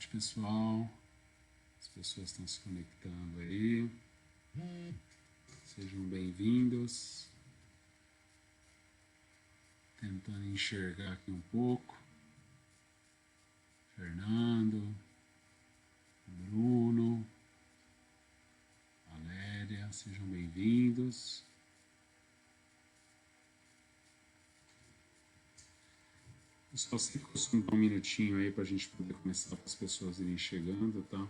noite, pessoal. As pessoas estão se conectando aí. Sejam bem-vindos. Tentando enxergar aqui um pouco. Fernando, Bruno, Valéria, sejam bem-vindos. Eu só sei que costumo dar um minutinho aí para a gente poder começar, para as pessoas irem chegando, tá?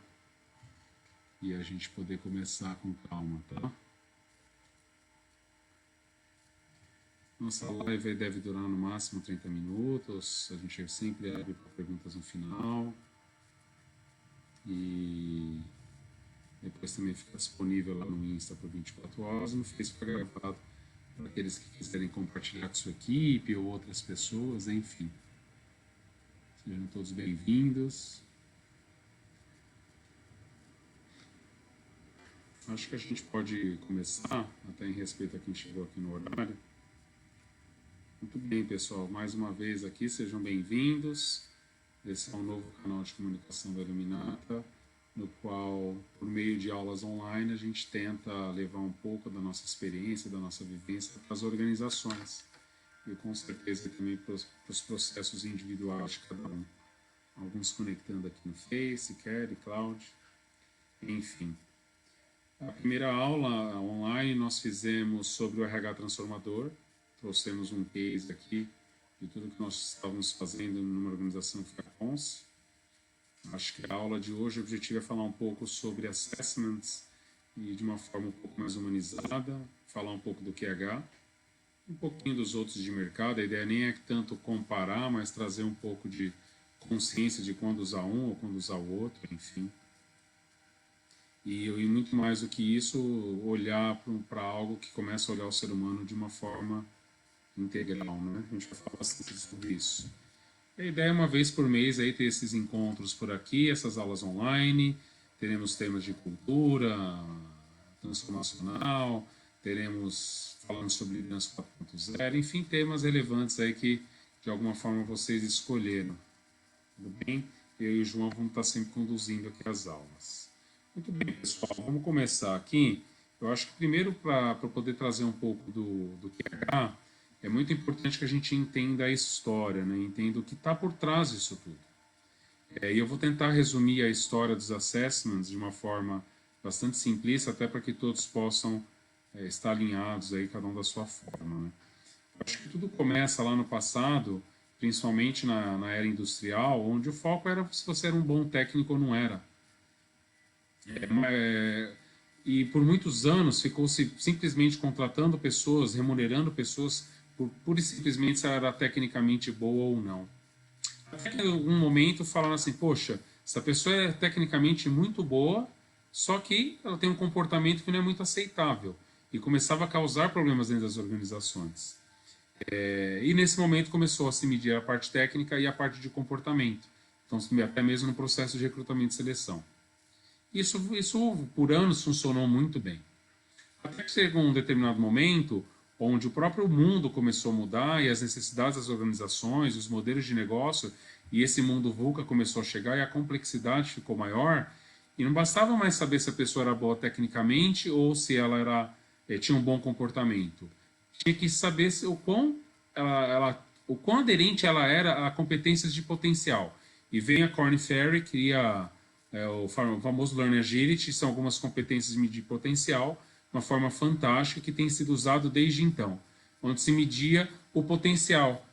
E a gente poder começar com calma, tá? Nossa live deve durar no máximo 30 minutos. A gente sempre abre para perguntas no final. E depois também fica disponível lá no Insta por 24 horas. No Facebook fica gravado para aqueles que quiserem compartilhar com sua equipe ou outras pessoas, enfim. Sejam todos bem-vindos. Acho que a gente pode começar, até em respeito a quem chegou aqui no horário. Muito bem, pessoal. Mais uma vez aqui, sejam bem-vindos. Esse é um novo canal de comunicação da Iluminata, no qual, por meio de aulas online, a gente tenta levar um pouco da nossa experiência, da nossa vivência para as organizações. E com certeza também para os processos individuais de cada um. Alguns conectando aqui no Face, Kelly, Cláudio, enfim. A primeira aula online nós fizemos sobre o RH transformador. Trouxemos um case aqui de tudo que nós estávamos fazendo numa organização FIACONS. Acho que a aula de hoje, o objetivo é falar um pouco sobre assessments e de uma forma um pouco mais humanizada, falar um pouco do QH, um pouquinho dos outros de mercado. A ideia nem é tanto comparar, mas trazer um pouco de consciência de quando usar um ou quando usar o outro, enfim. E muito mais do que isso, olhar para algo que começa a olhar o ser humano de uma forma integral, né? A gente vai falar bastante sobre isso. A ideia é uma vez por mês aí ter esses encontros por aqui, essas aulas online, teremos temas de cultura transformacional, teremos falando sobre liderança 4.0, enfim, temas relevantes aí que de alguma forma vocês escolheram. Tudo bem? Eu e o João vamos estar sempre conduzindo aqui as aulas. Muito bem, pessoal, vamos começar aqui. Eu acho que primeiro, para poder trazer um pouco do QH, é muito importante que a gente entenda a história, né? Entenda o que está por trás disso tudo. E eu vou tentar resumir a história dos assessments de uma forma bastante simplista, até para que todos possam estar alinhados, aí, cada um da sua forma. Né? Eu acho que tudo começa lá no passado, principalmente na era industrial, onde o foco era se você era um bom técnico ou não era. E por muitos anos ficou-se simplesmente contratando pessoas, remunerando pessoas, por pura e simplesmente se ela era tecnicamente boa ou não. Até que em algum momento falaram assim, poxa, essa pessoa é tecnicamente muito boa, só que ela tem um comportamento que não é muito aceitável. E começava a causar problemas dentro das organizações. E nesse momento começou a se medir a parte técnica e a parte de comportamento. Então, até mesmo no processo de recrutamento e seleção. Isso por anos funcionou muito bem. Até que chegou um determinado momento onde o próprio mundo começou a mudar e as necessidades das organizações, os modelos de negócio, e esse mundo VUCA começou a chegar e a complexidade ficou maior, e não bastava mais saber se a pessoa era boa tecnicamente ou se ela tinha um bom comportamento. Tinha que saber o quão aderente ela era a competências de potencial. E vem a Korn Ferry, que cria o famoso Learning Agility, são algumas competências de medir potencial, uma forma fantástica que tem sido usado desde então, onde se media o potencial.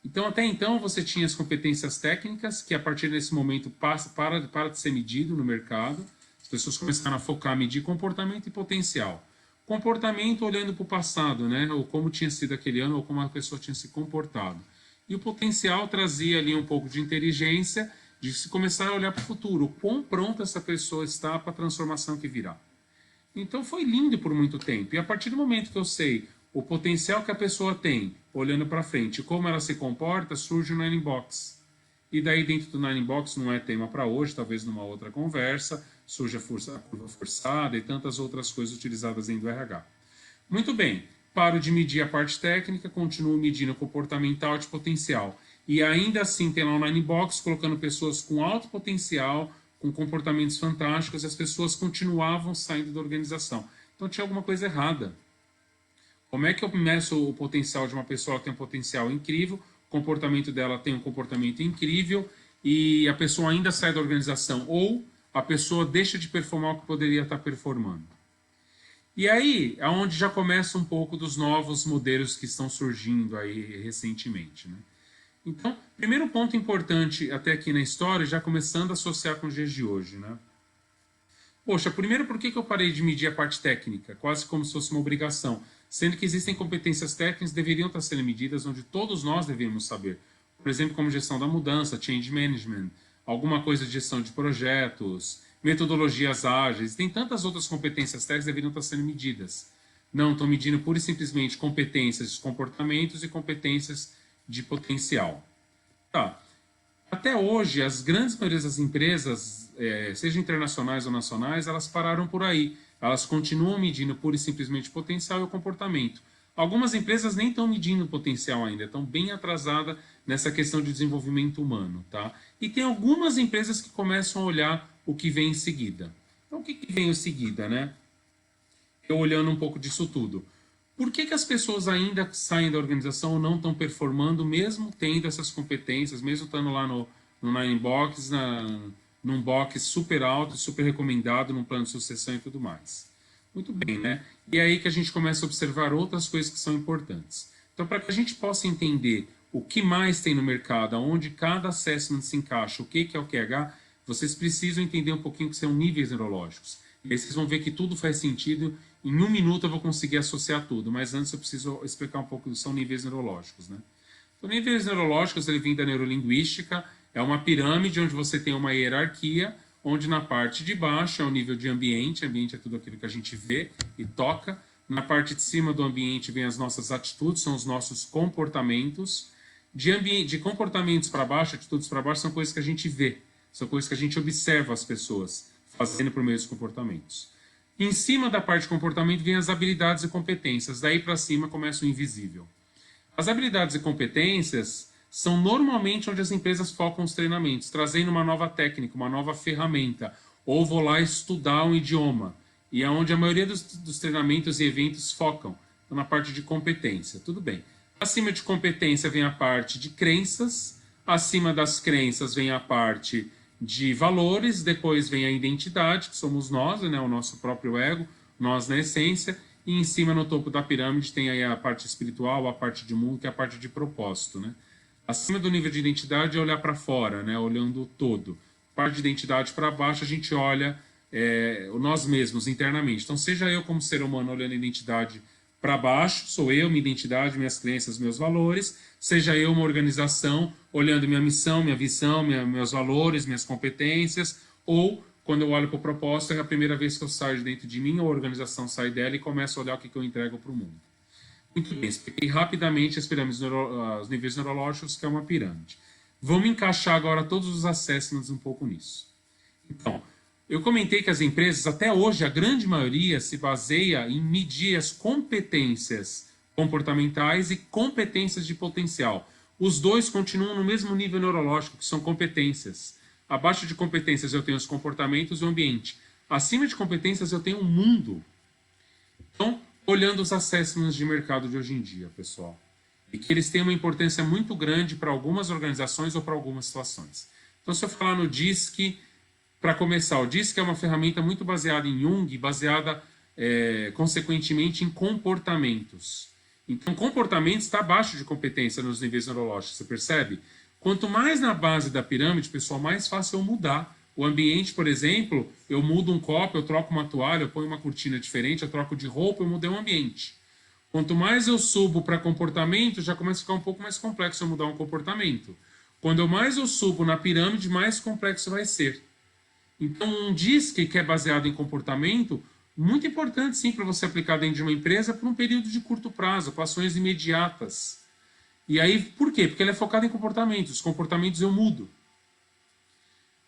Então, até então, você tinha as competências técnicas, que a partir desse momento para de ser medido no mercado, as pessoas começaram a focar, medir comportamento e potencial. Comportamento olhando para o passado, né? Ou como tinha sido aquele ano, ou como a pessoa tinha se comportado. E o potencial trazia ali um pouco de inteligência, de se começar a olhar para o futuro, o quão pronta essa pessoa está para a transformação que virá. Então foi lindo por muito tempo. E a partir do momento que eu sei o potencial que a pessoa tem, olhando para frente, como ela se comporta, surge o Nine Box. E daí dentro do Nine Box não é tema para hoje, talvez numa outra conversa, surge a curva forçada e tantas outras coisas utilizadas dentro do RH. Muito bem, paro de medir a parte técnica, continuo medindo o comportamental de potencial. e ainda assim tem lá o Nine Box colocando pessoas com alto potencial, com comportamentos fantásticos, e as pessoas continuavam saindo da organização. Então tinha alguma coisa errada. Como é que eu meço o potencial de uma pessoa que tem um potencial incrível, o comportamento dela tem um comportamento incrível, e a pessoa ainda sai da organização, ou a pessoa deixa de performar o que poderia estar performando. E aí é onde já começa um pouco dos novos modelos que estão surgindo aí recentemente, né? Então, primeiro ponto importante até aqui na história, já começando a associar com os dias de hoje, né? Poxa, primeiro, por que eu parei de medir a parte técnica? Quase como se fosse uma obrigação. Sendo que existem competências técnicas que deveriam estar sendo medidas, onde todos nós deveríamos saber. Por exemplo, como gestão da mudança, change management, alguma coisa de gestão de projetos, metodologias ágeis. Tem tantas outras competências técnicas que deveriam estar sendo medidas. Não, estão medindo pura e simplesmente competências de comportamentos e competências de potencial. Tá. Até hoje, as grandes maiorias das empresas, seja internacionais ou nacionais, elas pararam por aí. Elas continuam medindo pura e simplesmente o potencial e o comportamento. Algumas empresas nem estão medindo o potencial ainda, estão bem atrasadas nessa questão de desenvolvimento humano. Tá? E tem algumas empresas que começam a olhar o que vem em seguida. Então, o que vem em seguida, né? Eu olhando um pouco disso tudo. Por que as pessoas ainda saem da organização ou não estão performando, mesmo tendo essas competências, mesmo estando lá no Nine Box, num box super alto, super recomendado, num plano de sucessão e tudo mais? Muito bem, né? E é aí que a gente começa a observar outras coisas que são importantes. Então, para que a gente possa entender o que mais tem no mercado, aonde cada assessment se encaixa, o que é o QH, vocês precisam entender um pouquinho o que são níveis neurológicos. E aí vocês vão ver que tudo faz sentido. Em um minuto eu vou conseguir associar tudo, mas antes eu preciso explicar um pouco do que são níveis neurológicos, né? Então, níveis neurológicos, ele vem da neurolinguística, é uma pirâmide onde você tem uma hierarquia, onde na parte de baixo é o nível de ambiente é tudo aquilo que a gente vê e toca, na parte de cima do ambiente vem as nossas atitudes, são os nossos comportamentos, de comportamentos para baixo, atitudes para baixo, são coisas que a gente vê, são coisas que a gente observa as pessoas fazendo por meio dos comportamentos. Em cima da parte de comportamento vem as habilidades e competências. Daí para cima começa o invisível. As habilidades e competências são normalmente onde as empresas focam os treinamentos, trazendo uma nova técnica, uma nova ferramenta. Ou vou lá estudar um idioma. E é onde a maioria dos treinamentos e eventos focam. Então, na parte de competência. Tudo bem. Acima de competência vem a parte de crenças. Acima das crenças vem a parte de valores, depois vem a identidade, que somos nós, né, o nosso próprio ego, nós na essência, e em cima, no topo da pirâmide, tem aí a parte espiritual, a parte de mundo, que é a parte de propósito. Né? Acima do nível de identidade é olhar para fora, né, olhando o todo. A parte de identidade para baixo, a gente olha nós mesmos internamente. Então, seja eu como ser humano olhando a identidade para baixo, sou eu, minha identidade, minhas crenças, meus valores, seja eu uma organização olhando minha missão, minha visão, meus valores, minhas competências, ou quando eu olho para o propósito, é a primeira vez que eu saio de dentro de mim, ou a organização sai dela e começo a olhar o que eu entrego para o mundo. Muito bem, expliquei rapidamente as pirâmides, os níveis neurológicos, que é uma pirâmide. Vamos encaixar agora todos os assessments um pouco nisso. Então, eu comentei que as empresas, até hoje, a grande maioria se baseia em medir as competências comportamentais e competências de potencial. Os dois continuam no mesmo nível neurológico, que são competências. Abaixo de competências eu tenho os comportamentos e o ambiente. Acima de competências eu tenho o mundo. Então, olhando os assessments de mercado de hoje em dia, pessoal. E que eles têm uma importância muito grande para algumas organizações ou para algumas situações. Então, se eu falar no DISC, para começar, o DISC é uma ferramenta muito baseada em Jung, baseada, consequentemente, em comportamentos. Então, comportamento está abaixo de competência nos níveis neurológicos, você percebe? Quanto mais na base da pirâmide, pessoal, mais fácil eu mudar. O ambiente, por exemplo, eu mudo um copo, eu troco uma toalha, eu ponho uma cortina diferente, eu troco de roupa, eu mudei o ambiente. Quanto mais eu subo para comportamento, já começa a ficar um pouco mais complexo eu mudar um comportamento. Quando mais eu subo na pirâmide, mais complexo vai ser. Então, um DISC que é baseado em comportamento, muito importante, sim, para você aplicar dentro de uma empresa por um período de curto prazo, com ações imediatas. E aí, por quê? Porque ele é focado em comportamentos. Os comportamentos eu mudo.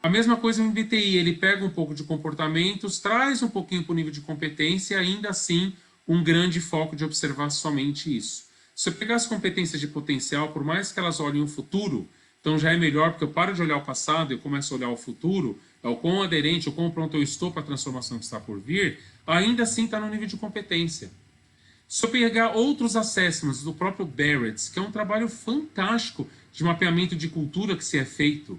A mesma coisa no MBTI, ele pega um pouco de comportamentos, traz um pouquinho para o nível de competência e ainda assim um grande foco de observar somente isso. Se eu pegar as competências de potencial, por mais que elas olhem o futuro, então já é melhor, porque eu paro de olhar o passado e eu começo a olhar o futuro, é o quão aderente, o quão pronto eu estou para a transformação que está por vir, ainda assim está no nível de competência. Se eu pegar outros assessments do próprio Barrett, que é um trabalho fantástico de mapeamento de cultura que se é feito.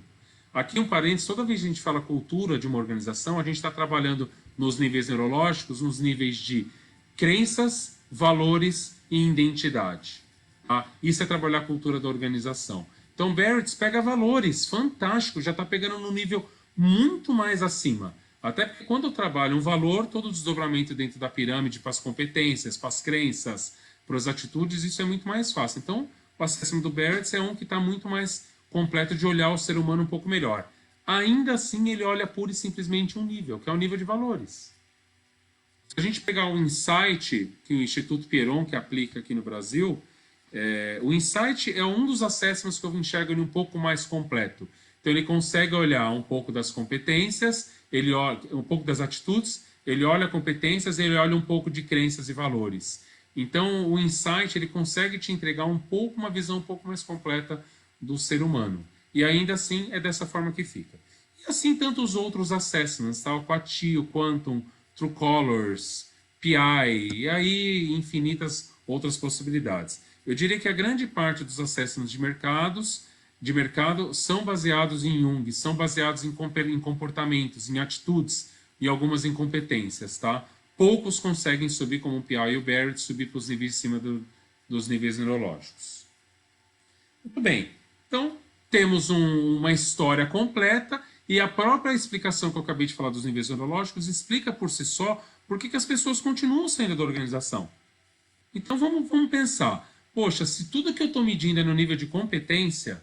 Aqui um parênteses, toda vez que a gente fala cultura de uma organização, a gente está trabalhando nos níveis neurológicos, nos níveis de crenças, valores e identidade. Tá? Isso é trabalhar a cultura da organização. Então Barrett pega valores, fantástico, já está pegando no nível muito mais acima. Até porque quando eu trabalho um valor, todo o desdobramento dentro da pirâmide para as competências, para as crenças, para as atitudes, isso é muito mais fácil. Então, o assessment do Barrett é um que está muito mais completo de olhar o ser humano um pouco melhor. Ainda assim, ele olha pura e simplesmente um nível, que é o nível de valores. Se a gente pegar o Insight, que o Instituto Pieron, que aplica aqui no Brasil, o Insight é um dos assessments que eu enxergo ele um pouco mais completo. Então ele consegue olhar um pouco das competências, ele olha um pouco das atitudes, ele olha competências, ele olha um pouco de crenças e valores. Então o Insight ele consegue te entregar uma visão um pouco mais completa do ser humano. E ainda assim é dessa forma que fica. E assim tantos outros assessments, tá? O QATI, o Quantum, True Colors, PI, e aí infinitas outras possibilidades. Eu diria que a grande parte dos assessments de mercado são baseados em Jung, são baseados em comportamentos, em atitudes e algumas em competências, tá? Poucos conseguem subir, como o PI e o Barrett, subir para os níveis de cima dos níveis neurológicos. Muito bem. Então, temos uma história completa e a própria explicação que eu acabei de falar dos níveis neurológicos explica por si só por que as pessoas continuam saindo da organização. Então, vamos pensar. Poxa, se tudo que eu estou medindo é no nível de competência,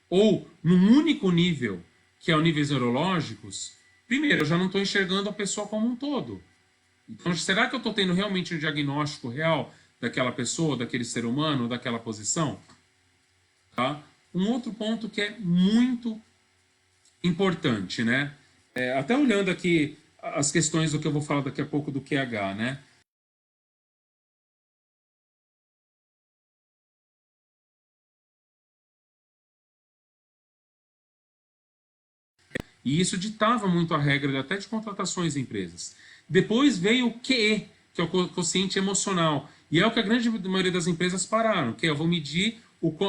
ou num único nível, que é o níveis neurológicos, primeiro, eu já não estou enxergando a pessoa como um todo. Então, será que eu estou tendo realmente um diagnóstico real daquela pessoa, daquele ser humano, daquela posição? Tá? Um outro ponto que é muito importante, né? Até olhando aqui as questões do que eu vou falar daqui a pouco do QH, né? E isso ditava muito a regra até de contratações em empresas. Depois veio o QE, que é o quociente emocional. E é o que a grande maioria das empresas pararam, que é eu vou medir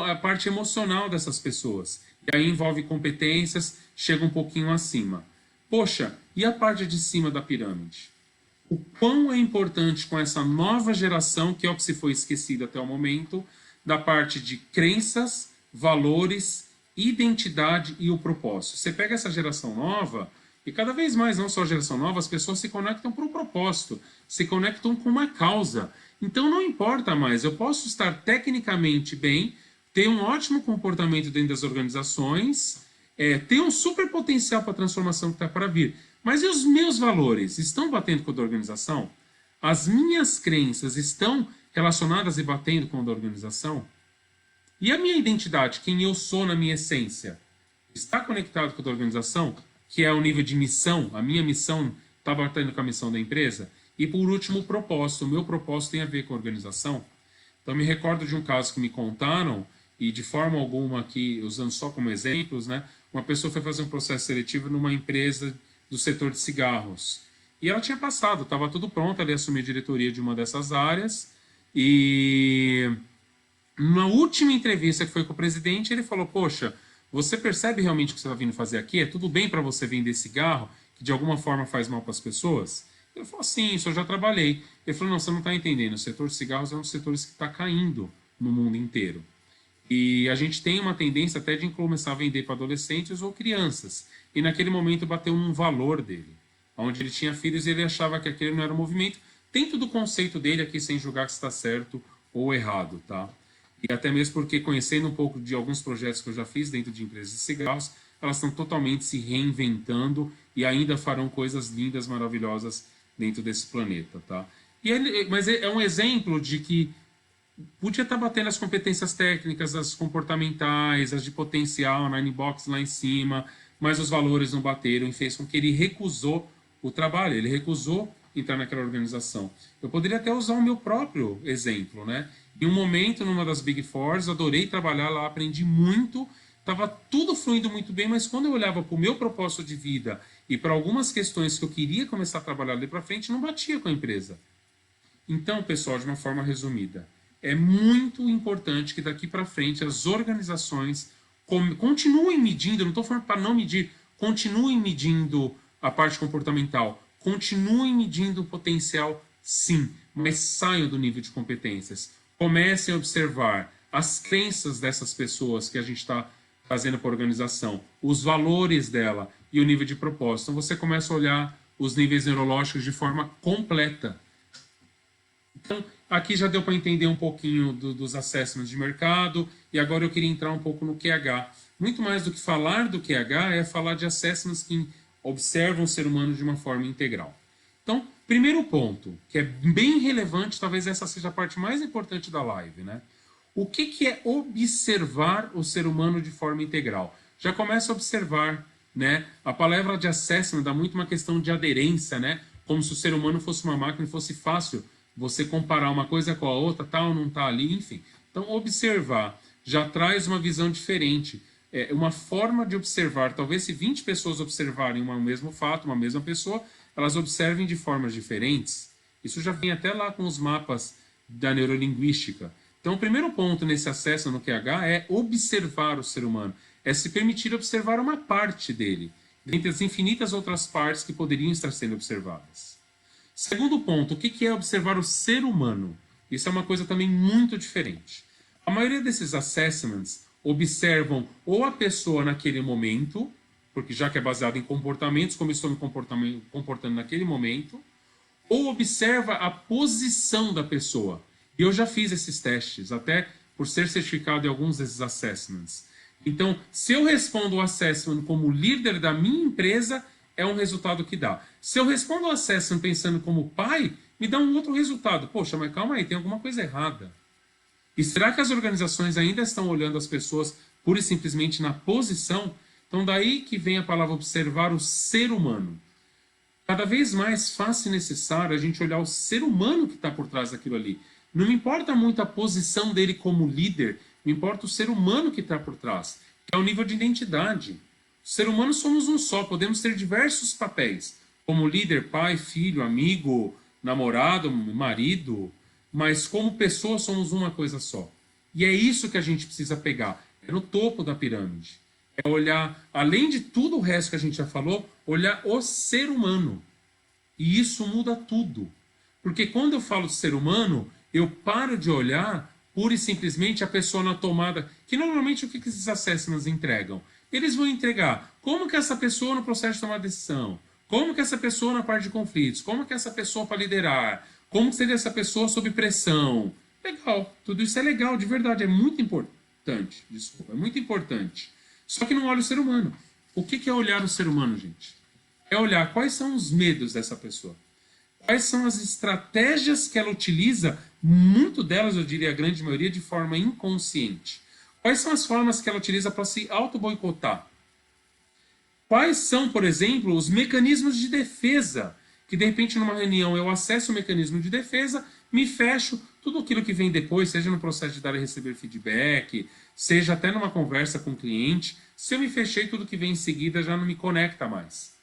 a parte emocional dessas pessoas. E aí envolve competências, chega um pouquinho acima. Poxa, e a parte de cima da pirâmide? O quão é importante com essa nova geração, que é o que se foi esquecido até o momento, da parte de crenças, valores, identidade e o propósito. Você pega essa geração nova, e cada vez mais, não só a geração nova, as pessoas se conectam por um propósito, se conectam com uma causa. Então não importa mais, eu posso estar tecnicamente bem, ter um ótimo comportamento dentro das organizações, ter um super potencial para a transformação que está para vir. Mas e os meus valores? Estão batendo com o da organização? As minhas crenças estão relacionadas e batendo com o da organização? E a minha identidade, quem eu sou na minha essência, está conectado com a da organização? Que é o nível de missão, a minha missão está batendo com a missão da empresa? E por último, o propósito. O meu propósito tem a ver com a organização? Então, me recordo de um caso que me contaram, e de forma alguma aqui, usando só como exemplos, né, uma pessoa foi fazer um processo seletivo numa empresa do setor de cigarros. E ela tinha passado, estava tudo pronto, ela ia assumir a diretoria de uma dessas áreas, e na última entrevista que foi com o presidente, ele falou, poxa, você percebe realmente o que você está vindo fazer aqui? É tudo bem para você vender cigarro, que de alguma forma faz mal para as pessoas? Ele falou, sim, isso eu já trabalhei. Ele falou, não, você não está entendendo, o setor de cigarros é um dos setores que está caindo no mundo inteiro. E a gente tem uma tendência até de começar a vender para adolescentes ou crianças. E naquele momento bateu um valor dele, onde ele tinha filhos e ele achava que aquele não era um movimento, dentro do conceito dele aqui, sem julgar que está certo ou errado, tá? E até mesmo porque, conhecendo um pouco de alguns projetos que eu já fiz dentro de empresas de cigarros, elas estão totalmente se reinventando e ainda farão coisas lindas, maravilhosas dentro desse planeta, tá? Mas é um exemplo de que podia estar batendo as competências técnicas, as comportamentais, as de potencial, na inbox lá em cima, mas os valores não bateram e fez com que ele recusou o trabalho, ele recusou entrar naquela organização. Eu poderia até usar o meu próprio exemplo, né? Em um momento, numa das Big Fours, adorei trabalhar lá, aprendi muito, estava tudo fluindo muito bem, mas quando eu olhava para o meu propósito de vida e para algumas questões que eu queria começar a trabalhar ali para frente, não batia com a empresa. Então, pessoal, de uma forma resumida, é muito importante que daqui para frente as organizações continuem medindo, não estou falando para não medir, continuem medindo a parte comportamental, continuem medindo o potencial, sim, mas saiam do nível de competências. Comecem a observar as crenças dessas pessoas que a gente está fazendo para a organização, os valores dela e o nível de propósito. Então você começa a olhar os níveis neurológicos de forma completa. Então, aqui já deu para entender um pouquinho dos assessments de mercado, e agora eu queria entrar um pouco no QH. Muito mais do que falar do QH é falar de assessments que observam o ser humano de uma forma integral. Então, primeiro ponto, que é bem relevante, talvez essa seja a parte mais importante da live, né? O que é observar o ser humano de forma integral? Já começa a observar, né? A palavra de assessment dá muito uma questão de aderência, né? Como se o ser humano fosse uma máquina e fosse fácil você comparar uma coisa com a outra, tá ou não tá ali, enfim. Então, observar já traz uma visão diferente. É uma forma de observar. Talvez se 20 pessoas observarem um mesmo fato, uma mesma pessoa, elas observem de formas diferentes. Isso já vem até lá com os mapas da neurolinguística. Então, o primeiro ponto nesse acesso no QH é observar o ser humano. É se permitir observar uma parte dele, dentre as infinitas outras partes que poderiam estar sendo observadas. Segundo ponto, o que é observar o ser humano? Isso é uma coisa também muito diferente. A maioria desses assessments observam ou a pessoa naquele momento, porque já que é baseado em comportamentos, como estou me comportando naquele momento, ou observa a posição da pessoa. E eu já fiz esses testes, até por ser certificado em alguns desses assessments. Então, se eu respondo o assessment como líder da minha empresa, é um resultado que dá. Se eu respondo o assessment pensando como pai, me dá um outro resultado. Poxa, mas calma aí, tem alguma coisa errada. E será que as organizações ainda estão olhando as pessoas pura e simplesmente na posição? Então daí que vem a palavra observar o ser humano. Cada vez mais fácil e necessário a gente olhar o ser humano que está por trás daquilo ali. Não me importa muito a posição dele como líder, me importa o ser humano que está por trás, que é o nível de identidade. O ser humano somos um só, podemos ter diversos papéis, como líder, pai, filho, amigo, namorado, marido, mas como pessoa somos uma coisa só. E é isso que a gente precisa pegar, é no topo da pirâmide. É olhar, além de tudo o resto que a gente já falou, olhar o ser humano. E isso muda tudo. Porque quando eu falo de ser humano, eu paro de olhar pura e simplesmente a pessoa na tomada, que normalmente o que esses assessments entregam? Eles vão entregar como que essa pessoa no processo de tomar decisão, como que essa pessoa na parte de conflitos, como que essa pessoa para liderar, como seria essa pessoa sob pressão. Legal, tudo isso é legal, de verdade, é muito importante. Desculpa, é muito importante. Só que não olha o ser humano. O que é olhar o ser humano, gente? É olhar quais são os medos dessa pessoa. Quais são as estratégias que ela utiliza, muito delas, eu diria a grande maioria, de forma inconsciente. Quais são as formas que ela utiliza para se auto-boicotar? Quais são, por exemplo, os mecanismos de defesa? Que de repente numa reunião eu acesso o mecanismo de defesa, me fecho, tudo aquilo que vem depois, seja no processo de dar e receber feedback, seja até numa conversa com o cliente, se eu me fechei, tudo que vem em seguida já não me conecta mais.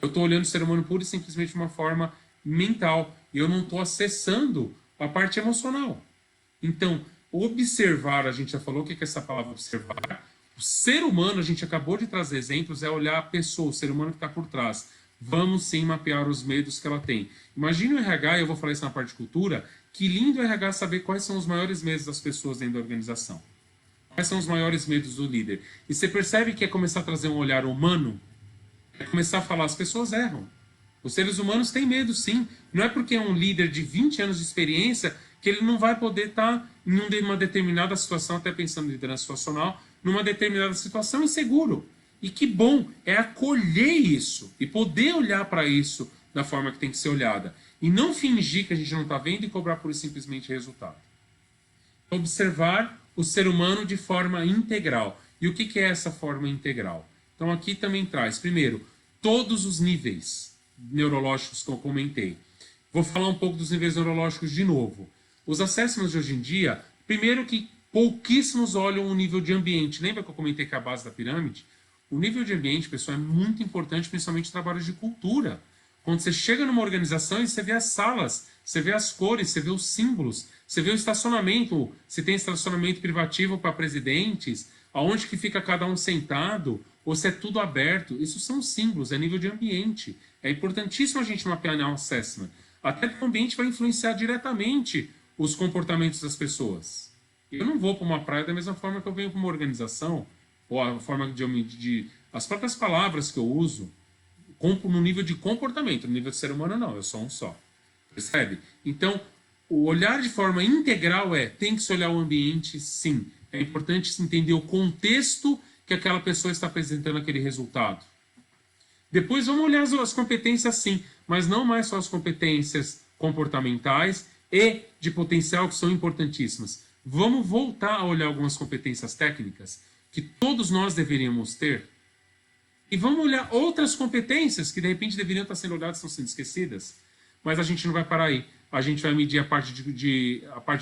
Eu estou olhando o ser humano pura e simplesmente de uma forma mental, e eu não estou acessando a parte emocional. Então, observar, a gente já falou o que é essa palavra observar. O ser humano, a gente acabou de trazer exemplos, é olhar a pessoa, o ser humano que está por trás. Vamos sim mapear os medos que ela tem. Imagine o RH, eu vou falar isso na parte de cultura, que lindo o RH saber quais são os maiores medos das pessoas dentro da organização. Quais são os maiores medos do líder. E você percebe que é começar a trazer um olhar humano, é começar a falar, as pessoas erram. Os seres humanos têm medo, sim. Não é porque é um líder de 20 anos de experiência que ele não vai poder estar em uma determinada situação, até pensando em liderança situacional, numa determinada situação inseguro. E que bom é acolher isso e poder olhar para isso da forma que tem que ser olhada. E não fingir que a gente não está vendo e cobrar por simplesmente resultado. Observar o ser humano de forma integral. E o que é essa forma integral? Então aqui também traz, primeiro, todos os níveis neurológicos que eu comentei. Vou falar um pouco dos níveis neurológicos de novo. Os assessments de hoje em dia Primeiro que pouquíssimos olham o nível de ambiente. Lembra que eu comentei que é a base da pirâmide? O nível de ambiente, pessoal, é muito importante, principalmente em trabalhos de cultura. Quando você chega numa organização e você vê as salas, você vê as cores, você vê os símbolos, você vê o estacionamento, se tem estacionamento privativo para presidentes, aonde que fica cada um sentado, ou se é tudo aberto. Isso são símbolos, é nível de ambiente. É importantíssimo a gente mapear um assessment. Até porque o ambiente vai influenciar diretamente os comportamentos das pessoas. Eu não vou para uma praia da mesma forma que eu venho para uma organização, ou a forma as próprias palavras que eu uso, no nível de comportamento, no nível de ser humano não, eu sou um só. Percebe? Então, o olhar de forma integral tem que se olhar o ambiente, sim. É importante se entender o contexto que aquela pessoa está apresentando aquele resultado. Depois vamos olhar as competências, sim, mas não mais só as competências comportamentais e de potencial, que são importantíssimas. Vamos voltar a olhar algumas competências técnicas que todos nós deveríamos ter. E vamos olhar outras competências que de repente deveriam estar sendo olhadas e estão sendo esquecidas. Mas a gente não vai parar aí. A gente vai medir a parte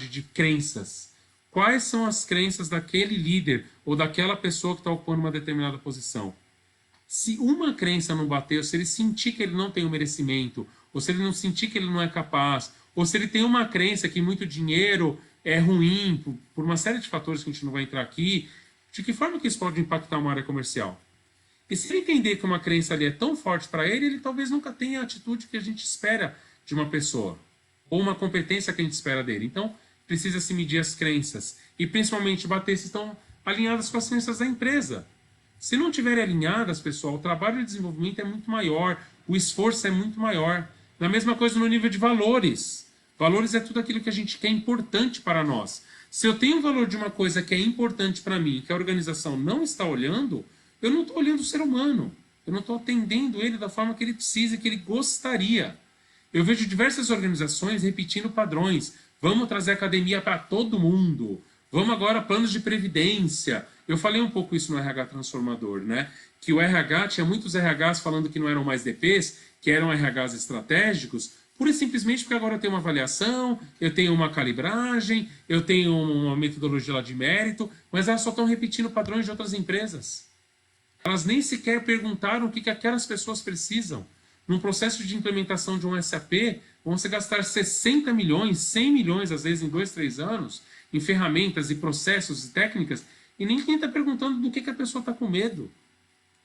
de crenças. Quais são as crenças daquele líder ou daquela pessoa que está ocupando uma determinada posição? Se uma crença não bateu, se ele sentir que ele não tem o merecimento, ou se ele não sentir que ele não é capaz, ou se ele tem uma crença que muito dinheiro é ruim, por uma série de fatores que a gente não vai entrar aqui, de que forma que isso pode impactar uma área comercial? E se ele entender que uma crença ali é tão forte para ele, ele talvez nunca tenha a atitude que a gente espera de uma pessoa, ou uma competência que a gente espera dele. Então, precisa se medir as crenças, e principalmente bater se estão alinhadas com as crenças da empresa. Se não estiverem alinhadas, pessoal, o trabalho de desenvolvimento é muito maior, o esforço é muito maior. Na mesma coisa no nível de valores. Valores é tudo aquilo que a gente quer importante para nós. Se eu tenho o valor de uma coisa que é importante para mim, que a organização não está olhando, eu não estou olhando o ser humano. Eu não estou atendendo ele da forma que ele precisa e que ele gostaria. Eu vejo diversas organizações repetindo padrões. Vamos trazer academia para todo mundo. Vamos agora planos de previdência. Eu falei um pouco isso no RH Transformador, né? Que o RH, tinha muitos RHs falando que não eram mais DPs, que eram RHs estratégicos, pura e simplesmente porque agora eu tenho uma avaliação, eu tenho uma calibragem, eu tenho uma metodologia lá de mérito, mas elas só estão repetindo padrões de outras empresas. Elas nem sequer perguntaram o que aquelas pessoas precisam. Num processo de implementação de um SAP, vão se gastar 60 milhões, 100 milhões, às vezes em 2, 3 anos, em ferramentas e processos e técnicas, e ninguém está perguntando do que a pessoa está com medo.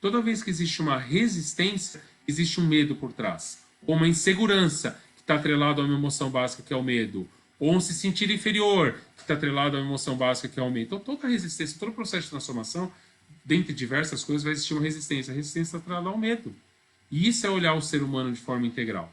Toda vez que existe uma resistência, existe um medo por trás. Ou uma insegurança, que está atrelado a uma emoção básica, que é o medo. Ou um se sentir inferior, que está atrelado a uma emoção básica, que é o medo. Então, toda a resistência, todo o processo de transformação, dentre diversas coisas, vai existir uma resistência. A resistência está atrelada ao medo. E isso é olhar o ser humano de forma integral.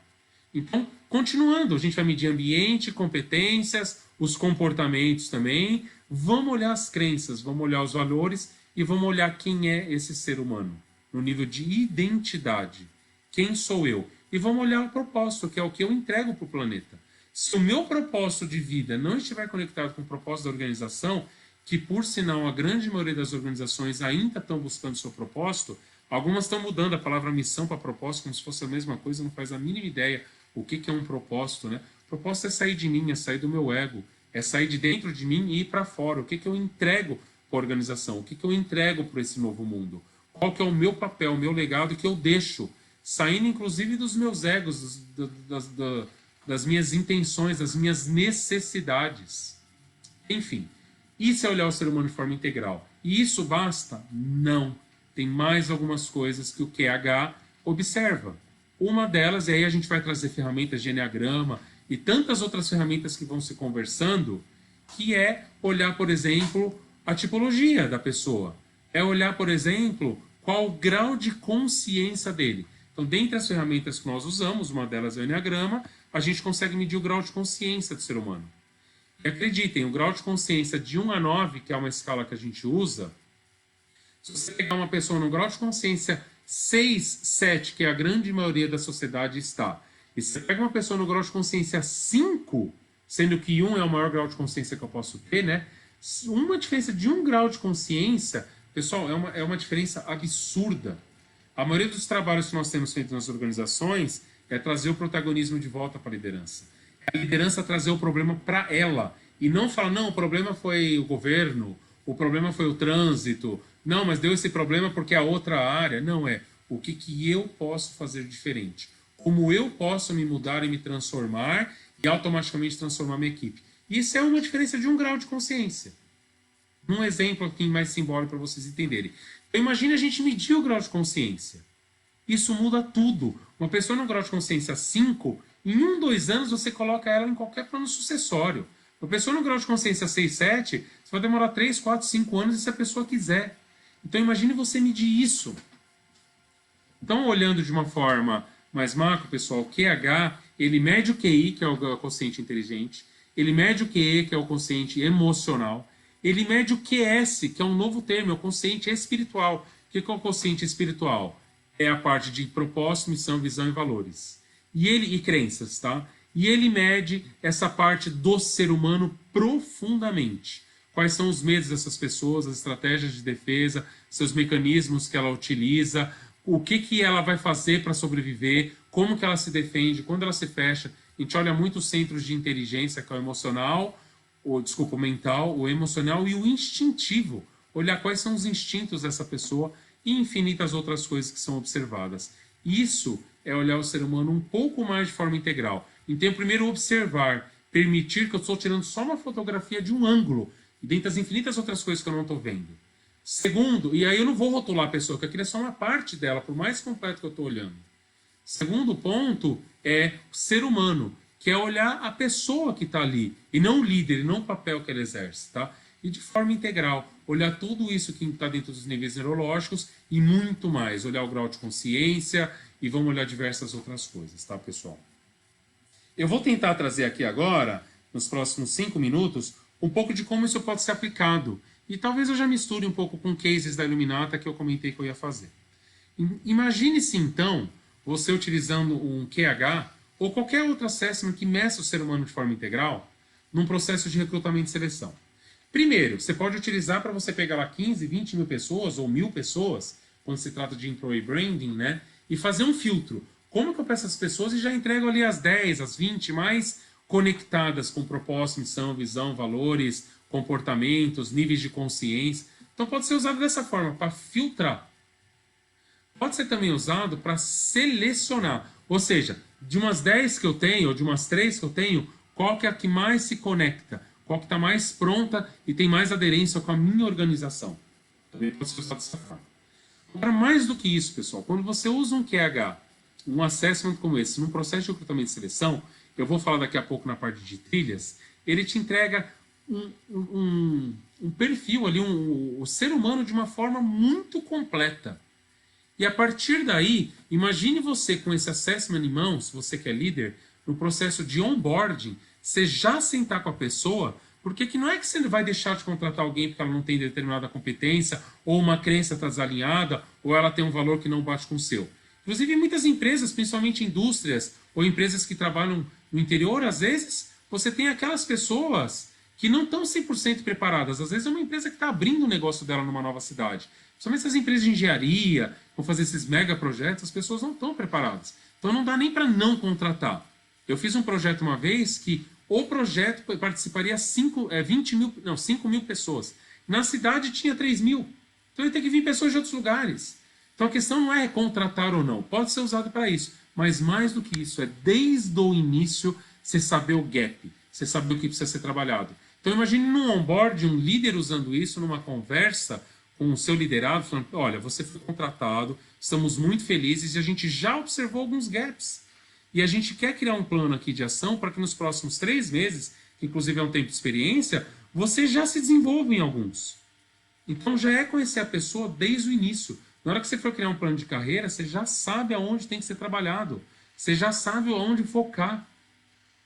Então, continuando, a gente vai medir ambiente, competências, os comportamentos também. Vamos olhar as crenças, vamos olhar os valores e vamos olhar quem é esse ser humano, no nível de identidade. Quem sou eu? E vamos olhar o propósito, que é o que eu entrego para o planeta. Se o meu propósito de vida não estiver conectado com o propósito da organização, que por sinal a grande maioria das organizações ainda estão buscando seu propósito, algumas estão mudando a palavra missão para propósito como se fosse a mesma coisa, não faz a mínima ideia o que é um propósito, né? Propósito é sair de mim, é sair do meu ego, é sair de dentro de mim e ir para fora. O que eu entrego para a organização? O que eu entrego para esse novo mundo? Qual que é o meu papel, o meu legado que eu deixo? Saindo inclusive dos meus egos, das minhas intenções, das minhas necessidades. Enfim, isso é olhar o ser humano de forma integral. E isso basta? Não. Tem mais algumas coisas que o QH observa. Uma delas, e aí a gente vai trazer ferramentas de Enneagrama e tantas outras ferramentas que vão se conversando, que é olhar, por exemplo, a tipologia da pessoa. É olhar, por exemplo, qual o grau de consciência dele. Então, dentre as ferramentas que nós usamos, uma delas é o Enneagrama, a gente consegue medir o grau de consciência do ser humano. E acreditem, o grau de consciência de 1 a 9, que é uma escala que a gente usa, se você pegar uma pessoa no grau de consciência 6, 7, que a grande maioria da sociedade está, e se você pega uma pessoa no grau de consciência 5, sendo que 1 é o maior grau de consciência que eu posso ter, né? Uma diferença de 1 grau de consciência, pessoal, é uma diferença absurda. A maioria dos trabalhos que nós temos feito nas organizações é trazer o protagonismo de volta para a liderança. A liderança trazer o problema para ela E não falar, não, o problema foi o governo, o problema foi o trânsito, não, mas deu esse problema porque a outra área. Não, o que eu posso fazer diferente. Como eu posso me mudar e me transformar e automaticamente transformar minha equipe. Isso é uma diferença de 1 grau de consciência. Um exemplo aqui mais simbólico para vocês entenderem. Então, imagine a gente medir o grau de consciência. Isso muda tudo. Uma pessoa no grau de consciência 5, em 1, 2 anos você coloca ela em qualquer plano sucessório. Uma pessoa no grau de consciência 6, 7, você vai demorar 3, 4, 5 anos se a pessoa quiser. Então imagine você medir isso. Então, olhando de uma forma mais macro, pessoal, o QH, ele mede o QI, que é o quociente inteligente, ele mede o QE, que é o quociente emocional, ele mede o QS, que é um novo termo, é o quociente espiritual. O que é o quociente espiritual? É a parte de propósito, missão, visão e valores. E crenças, tá? E ele mede essa parte do ser humano profundamente. Quais são os medos dessas pessoas, as estratégias de defesa, seus mecanismos que ela utiliza, o que ela vai fazer para sobreviver, como que ela se defende, quando ela se fecha. A gente olha muito os centros de inteligência, que é o emocional, o mental, o emocional e o instintivo. Olhar quais são os instintos dessa pessoa e infinitas outras coisas que são observadas. Isso é olhar o ser humano um pouco mais de forma integral. Então, primeiro, observar, permitir que eu estou tirando só uma fotografia de um ângulo, e dentre as infinitas outras coisas que eu não estou vendo. Segundo, e aí eu não vou rotular a pessoa, porque aquilo é só uma parte dela, por mais completo que eu estou olhando. Segundo ponto é o ser humano, que é olhar a pessoa que está ali, e não o líder, e não o papel que ela exerce, tá? E de forma integral, olhar tudo isso que está dentro dos níveis neurológicos e muito mais, olhar o grau de consciência e vamos olhar diversas outras coisas, tá, pessoal? Eu vou tentar trazer aqui agora, nos próximos 5 minutos, um pouco de como isso pode ser aplicado. E talvez eu já misture um pouco com cases da Illuminata que eu comentei que eu ia fazer. Imagine-se, então, você utilizando um QH ou qualquer outro assessment que meça o ser humano de forma integral num processo de recrutamento e seleção. Primeiro, você pode utilizar para você pegar lá 15, 20 mil pessoas ou 1.000 pessoas, quando se trata de employee branding, né? E fazer um filtro. Como que eu peço as pessoas e já entrego ali as 10, as 20 mais conectadas com propósito, missão, visão, valores, comportamentos, níveis de consciência. Então pode ser usado dessa forma, para filtrar. Pode ser também usado para selecionar. Ou seja, de umas 10 que eu tenho, ou de umas 3 que eu tenho, qual que é a que mais se conecta? Qual que está mais pronta e tem mais aderência com a minha organização? Também pode ser usado dessa forma. Agora, mais do que isso, pessoal, quando você usa um QH, um assessment como esse, num processo de recrutamento e seleção, eu vou falar daqui a pouco na parte de trilhas, ele te entrega um perfil ali, o ser humano de uma forma muito completa. E a partir daí, imagine você com esse assessment em mãos, você que é líder, no processo de onboarding, você já sentar com a pessoa, porque que não é que você vai deixar de contratar alguém porque ela não tem determinada competência, ou uma crença está desalinhada, ou ela tem um valor que não bate com o seu. Inclusive, muitas empresas, principalmente indústrias, ou empresas que trabalham no interior, às vezes, você tem aquelas pessoas que não estão 100% preparadas. Às vezes é uma empresa que está abrindo o negócio dela numa nova cidade. Principalmente essas empresas de engenharia, vão fazer esses mega projetos, as pessoas não estão preparadas. Então não dá nem para não contratar. Eu fiz um projeto uma vez que o projeto participaria 5 mil pessoas. Na cidade tinha 3 mil. Então ia ter que vir pessoas de outros lugares. Então a questão não é contratar ou não. Pode ser usado para isso. Mas mais do que isso, é desde o início você saber o gap. Você saber o que precisa ser trabalhado. Então imagine num onboard, um líder usando isso numa conversa com o seu liderado, falando, olha, você foi contratado, estamos muito felizes e a gente já observou alguns gaps. E a gente quer criar um plano aqui de ação para que nos próximos 3 meses, que inclusive é um tempo de experiência, você já se desenvolva em alguns. Então já é conhecer a pessoa desde o início. Na hora que você for criar um plano de carreira, você já sabe aonde tem que ser trabalhado. Você já sabe aonde focar.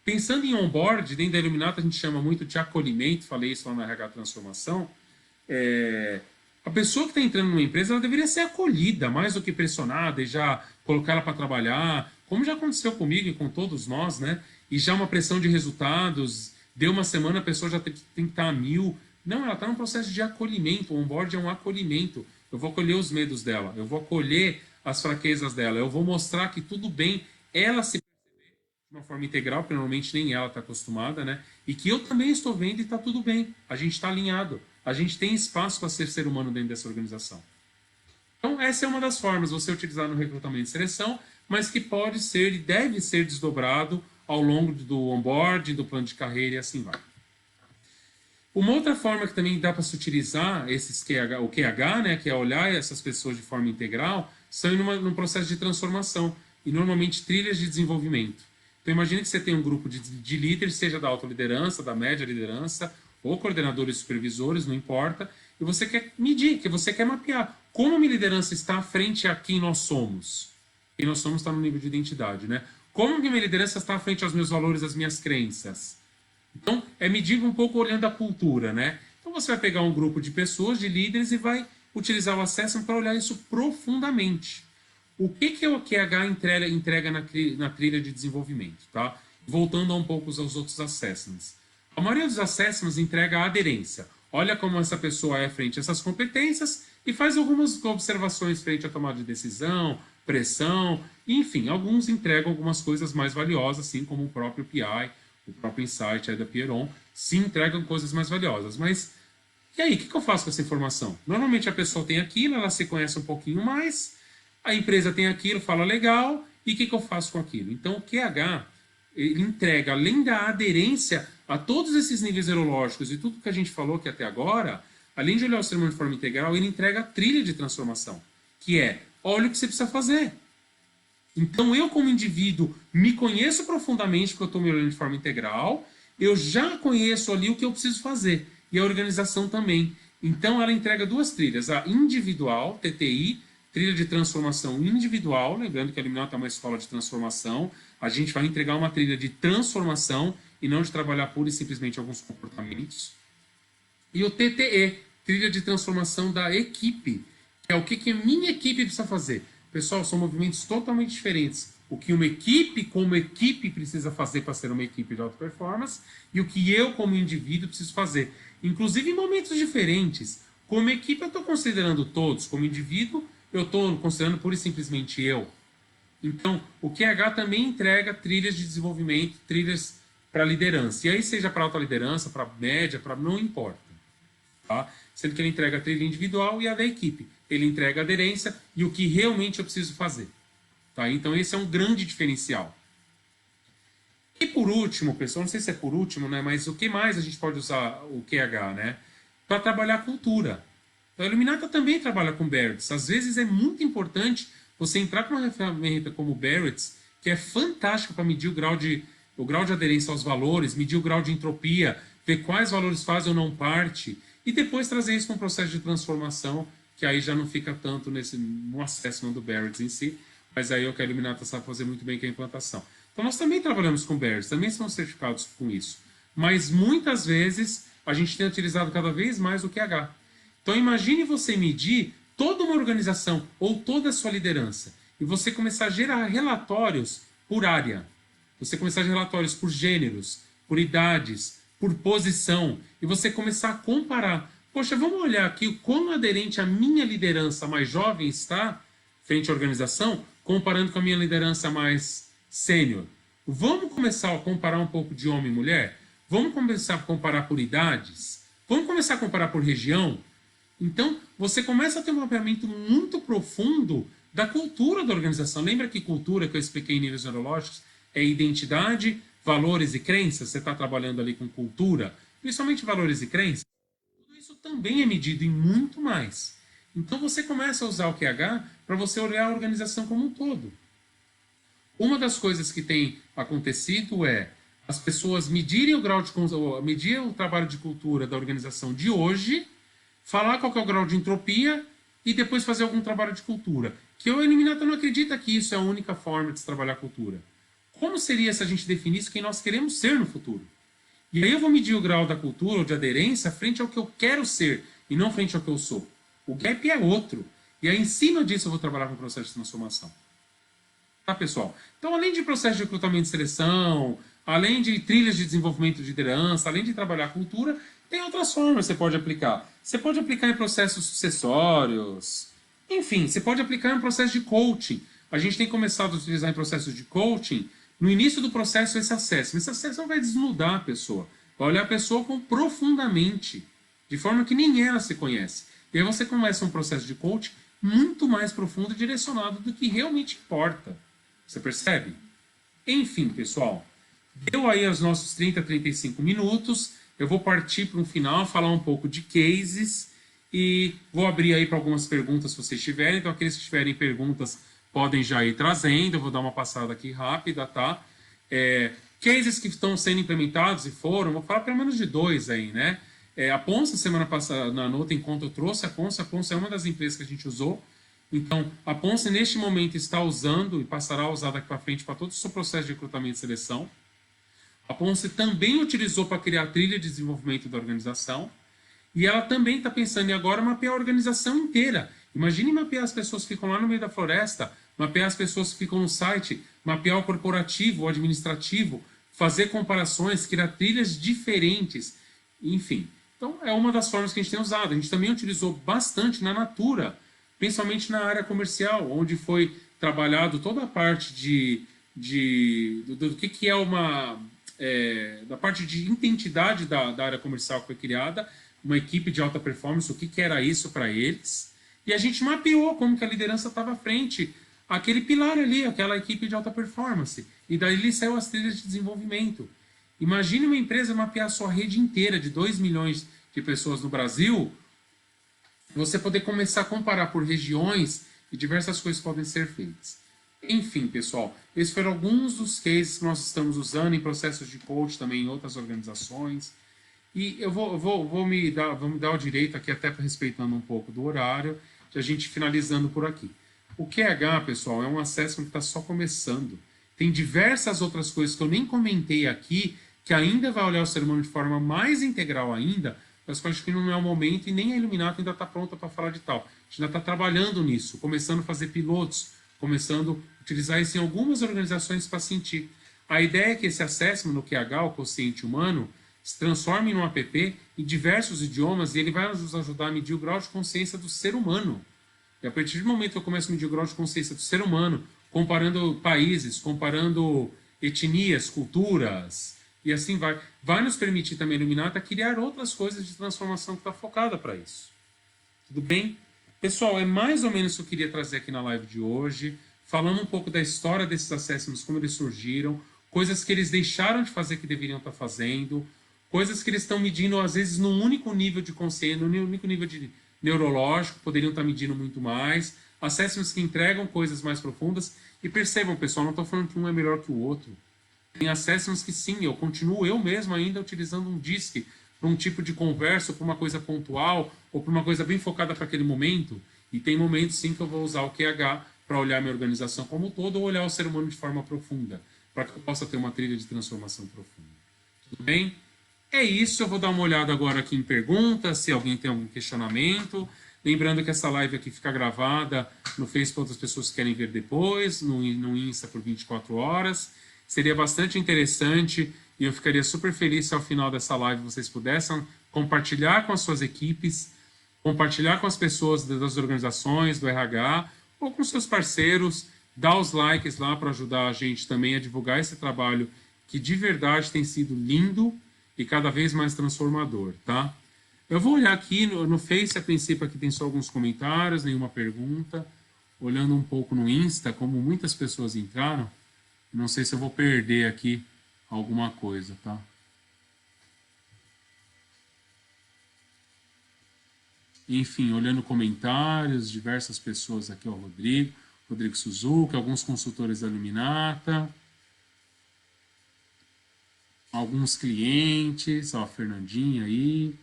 Pensando em onboard, dentro da Illuminata a gente chama muito de acolhimento, falei isso lá na RH Transformação. A pessoa que está entrando numa empresa, ela deveria ser acolhida, mais do que pressionada e já colocar ela para trabalhar, como já aconteceu comigo e com todos nós, né? E já uma pressão de resultados, deu uma semana, a pessoa já tem que estar a 1000. Não, ela está num processo de acolhimento, o onboard é um acolhimento. Eu vou acolher os medos dela, eu vou acolher as fraquezas dela, eu vou mostrar que tudo bem ela se perceber de uma forma integral, porque normalmente nem ela está acostumada, né? E que eu também estou vendo e está tudo bem. A gente está alinhado. A gente tem espaço para ser humano dentro dessa organização. Então, essa é uma das formas, você utilizar no recrutamento e seleção, mas que pode ser e deve ser desdobrado ao longo do onboarding, do plano de carreira e assim vai. Uma outra forma que também dá para se utilizar o QH, né, que é olhar essas pessoas de forma integral, são num processo de transformação e normalmente trilhas de desenvolvimento. Então imagine que você tem um grupo de líderes, seja da alta liderança, da média liderança, ou coordenadores e supervisores, não importa, e você quer medir, que você quer mapear como a minha liderança está frente a quem nós somos. Quem nós somos está no nível de identidade, né? Como a minha liderança está frente aos meus valores, às minhas crenças. Então, é medir um pouco olhando a cultura, né? Então, você vai pegar um grupo de pessoas, de líderes, e vai utilizar o Assessment para olhar isso profundamente. O que o QH entrega na trilha de desenvolvimento, tá? Voltando um pouco aos outros Assessments. A maioria dos Assessments entrega a aderência. Olha como essa pessoa é frente a essas competências e faz algumas observações frente à tomada de decisão, pressão, enfim, alguns entregam algumas coisas mais valiosas, assim como o próprio PI, o próprio Insight aí da Pieron, se entregam coisas mais valiosas. Mas, e aí, o que eu faço com essa informação? Normalmente a pessoa tem aquilo, ela se conhece um pouquinho mais, a empresa tem aquilo, fala legal, e o que eu faço com aquilo? Então, o QH, ele entrega, além da aderência a todos esses níveis neurológicos e tudo que a gente falou aqui até agora, além de olhar o ser humano de forma integral, ele entrega a trilha de transformação, que é, olha o que você precisa fazer. Então, eu como indivíduo me conheço profundamente, porque eu estou me olhando de forma integral, eu já conheço ali o que eu preciso fazer, e a organização também. Então, ela entrega duas trilhas, a individual, TTI, trilha de transformação individual, lembrando que a Luminata é uma escola de transformação, a gente vai entregar uma trilha de transformação e não de trabalhar pura e simplesmente alguns comportamentos. E o TTE, trilha de transformação da equipe, que é o que a minha equipe precisa fazer. Pessoal, são movimentos totalmente diferentes. O que uma equipe, como equipe, precisa fazer para ser uma equipe de alta performance e o que eu, como indivíduo, preciso fazer. Inclusive em momentos diferentes. Como equipe, eu estou considerando todos. Como indivíduo, eu estou considerando pura e simplesmente eu. Então, o QH também entrega trilhas de desenvolvimento, trilhas para liderança. E aí, seja para alta liderança, para média, para não importa. Tá? Sendo que ele entrega a trilha individual e a da equipe. Ele entrega a aderência e o que realmente eu preciso fazer. Tá? Então, esse é um grande diferencial. E por último, pessoal, não sei se é por último, né, mas o que mais a gente pode usar o QH, né? Para trabalhar a cultura. A Luminata também trabalha com Barretts. Às vezes é muito importante você entrar com uma ferramenta como o Barretts, que é fantástica para medir o grau de aderência aos valores, medir o grau de entropia, ver quais valores fazem ou não parte, e depois trazer isso para um processo de transformação, que aí já não fica tanto no assessment do Barretts em si, mas aí o que a Luminata sabe fazer muito bem, que é a implantação. Então nós também trabalhamos com Barretts, também somos certificados com isso. Mas muitas vezes a gente tem utilizado cada vez mais o QH. Então imagine você medir toda uma organização ou toda a sua liderança e você começar a gerar relatórios por área. Você começar a gerar relatórios por gêneros, por idades, por posição e você começar a comparar. Poxa, vamos olhar aqui o quão aderente a minha liderança mais jovem está frente à organização comparando com a minha liderança mais sênior. Vamos começar a comparar um pouco de homem e mulher? Vamos começar a comparar por idades? Vamos começar a comparar por região? Então, você começa a ter um mapeamento muito profundo da cultura da organização. Lembra que cultura, que eu expliquei em níveis neurológicos, é identidade, valores e crenças? Você está trabalhando ali com cultura, principalmente valores e crenças. Tudo isso também é medido e muito mais. Então, você começa a usar o QH para você olhar a organização como um todo. Uma das coisas que tem acontecido é as pessoas medir o trabalho de cultura da organização de hoje, falar qual que é o grau de entropia e depois fazer algum trabalho de cultura. Que o Eliminata não acredita que isso é a única forma de se trabalhar a cultura. Como seria se a gente definisse quem nós queremos ser no futuro? E aí eu vou medir o grau da cultura ou de aderência frente ao que eu quero ser e não frente ao que eu sou. O gap é outro. E aí, em cima disso, eu vou trabalhar com o processo de transformação. Tá, pessoal? Então, além de processo de recrutamento e seleção, além de trilhas de desenvolvimento de liderança, além de trabalhar a cultura, tem outras formas que você pode aplicar. Você pode aplicar em processos sucessórios. Enfim, você pode aplicar em processo de coaching. A gente tem começado a utilizar em processos de coaching No início do processo, esse assessment vai desnudar a pessoa, vai olhar a pessoa profundamente, de forma que nem ela se conhece. E aí você começa um processo de coaching muito mais profundo e direcionado do que realmente importa. Você percebe? Enfim, pessoal, deu aí os nossos 35 minutos. Eu vou partir para um final, falar um pouco de cases e vou abrir aí para algumas perguntas se vocês tiverem. Então, aqueles que tiverem perguntas podem já ir trazendo. Eu vou dar uma passada aqui rápida, tá? Cases que estão sendo implementados e foram, vou falar pelo menos de 2 aí, né? A Ponça, semana passada, na outra encontro, eu trouxe a Ponça é uma das empresas que a gente usou. Então, a Ponça, neste momento, está usando e passará a usar daqui para frente para todo o seu processo de recrutamento e seleção. A Ponce também utilizou para criar a trilha de desenvolvimento da organização. E ela também está pensando em agora mapear a organização inteira. Imagine mapear as pessoas que ficam lá no meio da floresta, mapear as pessoas que ficam no site, mapear o corporativo, o administrativo, fazer comparações, criar trilhas diferentes, enfim. Então, é uma das formas que a gente tem usado. A gente também utilizou bastante na Natura, principalmente na área comercial, onde foi trabalhado toda a parte do que é uma... da parte de identidade da área comercial que foi criada, uma equipe de alta performance, o que era isso para eles, e a gente mapeou como que a liderança estava à frente, aquele pilar ali, aquela equipe de alta performance, e daí saiu as trilhas de desenvolvimento. Imagine uma empresa mapear a sua rede inteira de 2 milhões de pessoas no Brasil, você poder começar a comparar por regiões e diversas coisas podem ser feitas. Enfim, pessoal, esses foram alguns dos cases que nós estamos usando em processos de coach também em outras organizações. E eu vou me dar o direito aqui, até respeitando um pouco do horário, de a gente finalizando por aqui. O QH, pessoal, é um assessment que está só começando. Tem diversas outras coisas que eu nem comentei aqui, que ainda vai olhar o ser humano de forma mais integral ainda, mas que eu acho que não é o momento e nem a Iluminato ainda está pronta para falar de tal. A gente ainda está trabalhando nisso, começando a fazer pilotos, começando a utilizar isso em algumas organizações para sentir. A ideia é que esse assessment no QH, o quociente humano, se transforme em um app em diversos idiomas e ele vai nos ajudar a medir o grau de consciência do ser humano. E a partir do momento que eu começo a medir o grau de consciência do ser humano, comparando países, comparando etnias, culturas, e assim vai nos permitir também, Iluminata, criar outras coisas de transformação que está focada para isso. Tudo bem? Pessoal, é mais ou menos o que eu queria trazer aqui na live de hoje, falando um pouco da história desses assessments, como eles surgiram, coisas que eles deixaram de fazer que deveriam estar fazendo, coisas que eles estão medindo, às vezes, num único nível de consciência, num único nível de neurológico, poderiam estar medindo muito mais, assessments que entregam coisas mais profundas, e percebam, pessoal, não estou falando que um é melhor que o outro. Tem assessments que sim, eu continuo eu mesmo ainda utilizando um DISC para um tipo de conversa, ou para uma coisa pontual, ou para uma coisa bem focada para aquele momento, e tem momentos sim que eu vou usar o QH para olhar minha organização como um todo, ou olhar o ser humano de forma profunda, para que eu possa ter uma trilha de transformação profunda. Tudo bem? É isso, eu vou dar uma olhada agora aqui em perguntas, se alguém tem algum questionamento. Lembrando que essa live aqui fica gravada no Facebook para outras pessoas que querem ver depois, no Insta por 24 horas. Seria bastante interessante e eu ficaria super feliz se ao final dessa live vocês pudessem compartilhar com as suas equipes, compartilhar com as pessoas das organizações, do RH, ou com seus parceiros, dar os likes lá para ajudar a gente também a divulgar esse trabalho que de verdade tem sido lindo e cada vez mais transformador, tá? Eu vou olhar aqui no Face, a princípio aqui tem só alguns comentários, nenhuma pergunta. Olhando um pouco no Insta, como muitas pessoas entraram, não sei se eu vou perder aqui alguma coisa, tá? Enfim, olhando comentários, diversas pessoas aqui, ó, Rodrigo Suzuki, alguns consultores da Iluminata, alguns clientes, ó, Fernandinha aí,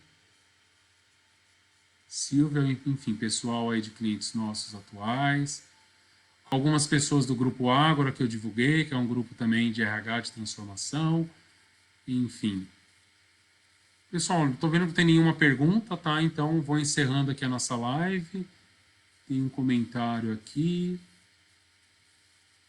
Silvia, enfim, pessoal aí de clientes nossos atuais, algumas pessoas do Grupo Ágora que eu divulguei, que é um grupo também de RH de transformação, enfim. Pessoal, não estou vendo que não tem nenhuma pergunta, tá? Então, vou encerrando aqui a nossa live. Tem um comentário aqui.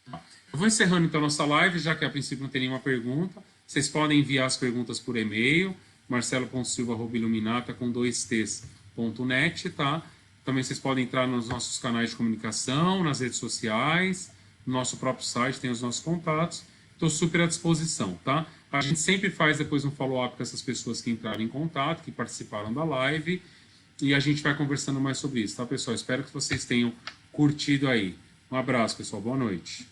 Eu vou encerrando então a nossa live, já que a princípio não tem nenhuma pergunta. Vocês podem enviar as perguntas por e-mail, marcelo.silva@iluminata com 2ts.net, tá? Também vocês podem entrar nos nossos canais de comunicação, nas redes sociais, no nosso próprio site tem os nossos contatos. estou super à disposição, tá? A gente sempre faz depois um follow-up com essas pessoas que entraram em contato, que participaram da live, e a gente vai conversando mais sobre isso, tá, pessoal? Espero que vocês tenham curtido aí. Um abraço, pessoal. Boa noite.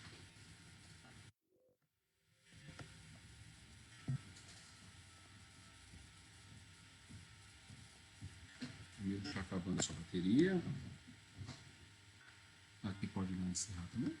Está acabando a sua bateria. Aqui pode não encerrar também.